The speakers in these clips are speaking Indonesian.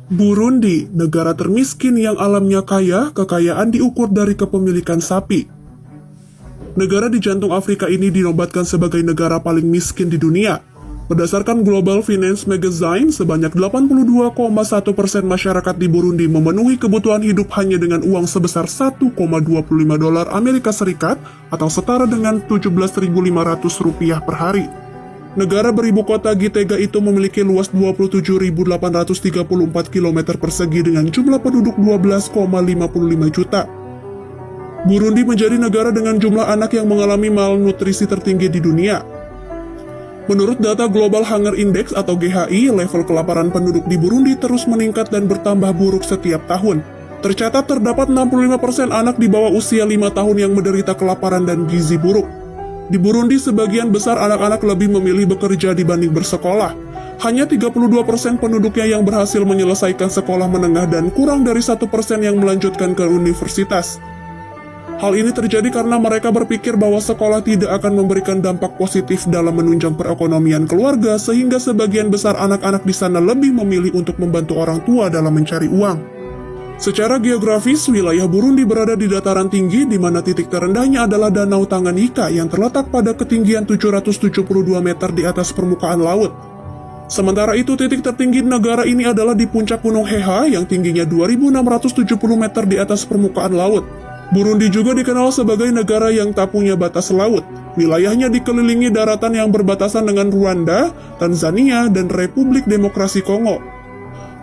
Burundi, negara termiskin yang alamnya kaya, kekayaan diukur dari kepemilikan sapi. Negara di jantung Afrika ini dinobatkan sebagai negara paling miskin di dunia. Berdasarkan Global Finance Magazine, sebanyak 82,1% masyarakat di Burundi memenuhi kebutuhan hidup hanya dengan uang sebesar 1,25 dolar Amerika Serikat atau setara dengan 17.500 rupiah per hari. Negara beribu kota Gitega itu memiliki luas 27.834 km persegi dengan jumlah penduduk 12,55 juta. Burundi menjadi negara dengan jumlah anak yang mengalami malnutrisi tertinggi di dunia. Menurut data Global Hunger Index atau GHI, level kelaparan penduduk di Burundi terus meningkat dan bertambah buruk setiap tahun. Tercatat terdapat 65% anak di bawah usia 5 tahun yang menderita kelaparan dan gizi buruk. Di Burundi, sebagian besar anak-anak lebih memilih bekerja dibanding bersekolah. Hanya 32% penduduknya yang berhasil menyelesaikan sekolah menengah dan kurang dari 1% yang melanjutkan ke universitas. Hal ini terjadi karena mereka berpikir bahwa sekolah tidak akan memberikan dampak positif dalam menunjang perekonomian keluarga, sehingga sebagian besar anak-anak di sana lebih memilih untuk membantu orang tua dalam mencari uang. Secara geografis, wilayah Burundi berada di dataran tinggi di mana titik terendahnya adalah Danau Tanganyika yang terletak pada ketinggian 772 meter di atas permukaan laut. Sementara itu, titik tertinggi negara ini adalah di puncak Gunung Heha yang tingginya 2.670 meter di atas permukaan laut. Burundi juga dikenal sebagai negara yang tak punya batas laut. Wilayahnya dikelilingi daratan yang berbatasan dengan Rwanda, Tanzania, dan Republik Demokrasi Kongo.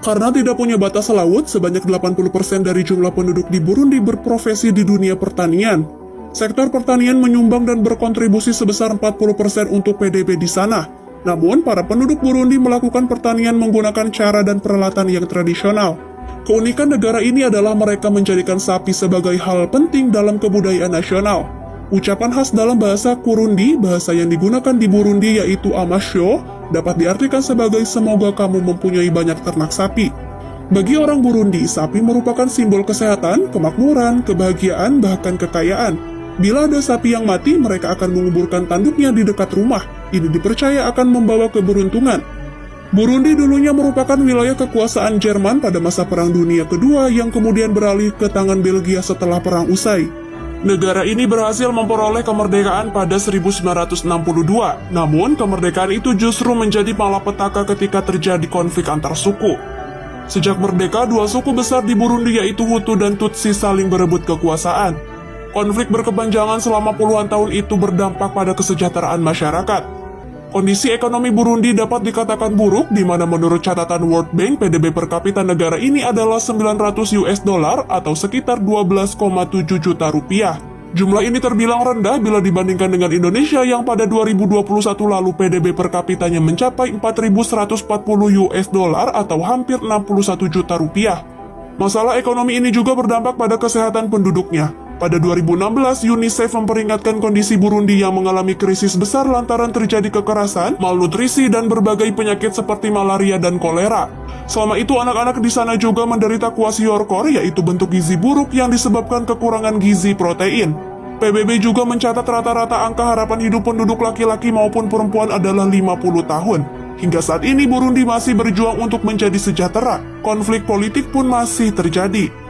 Karena tidak punya batas laut, sebanyak 80% dari jumlah penduduk di Burundi berprofesi di dunia pertanian. Sektor pertanian menyumbang dan berkontribusi sebesar 40% untuk PDB di sana. Namun, para penduduk Burundi melakukan pertanian menggunakan cara dan peralatan yang tradisional. Keunikan negara ini adalah mereka menjadikan sapi sebagai hal penting dalam kebudayaan nasional. Ucapan khas dalam bahasa Kurundi, bahasa yang digunakan di Burundi yaitu Amasho, dapat diartikan sebagai semoga kamu mempunyai banyak ternak sapi. Bagi orang Burundi, sapi merupakan simbol kesehatan, kemakmuran, kebahagiaan, bahkan kekayaan. Bila ada sapi yang mati, mereka akan menguburkan tanduknya di dekat rumah. Ini dipercaya akan membawa keberuntungan. Burundi dulunya merupakan wilayah kekuasaan Jerman pada masa Perang Dunia Kedua yang kemudian beralih ke tangan Belgia setelah perang usai. Negara ini berhasil memperoleh kemerdekaan pada 1962, namun kemerdekaan itu justru menjadi malapetaka ketika terjadi konflik antar suku. Sejak merdeka, dua suku besar di Burundi yaitu Hutu dan Tutsi saling berebut kekuasaan. Konflik berkepanjangan selama puluhan tahun itu berdampak pada kesejahteraan masyarakat. Kondisi ekonomi Burundi dapat dikatakan buruk, di mana menurut catatan World Bank, PDB per kapita negara ini adalah 900 US dollar atau sekitar 12,7 juta rupiah. Jumlah ini terbilang rendah bila dibandingkan dengan Indonesia yang pada 2021 lalu PDB per kapitanya mencapai 4.140 US dollar atau hampir 61 juta rupiah. Masalah ekonomi ini juga berdampak pada kesehatan penduduknya. Pada 2016, UNICEF memperingatkan kondisi Burundi yang mengalami krisis besar lantaran terjadi kekerasan, malnutrisi, dan berbagai penyakit seperti malaria dan kolera. Selama itu, anak-anak di sana juga menderita kwashiorkor, yaitu bentuk gizi buruk yang disebabkan kekurangan gizi protein. PBB juga mencatat rata-rata angka harapan hidup penduduk laki-laki maupun perempuan adalah 50 tahun. Hingga saat ini, Burundi masih berjuang untuk menjadi sejahtera. Konflik politik pun masih terjadi.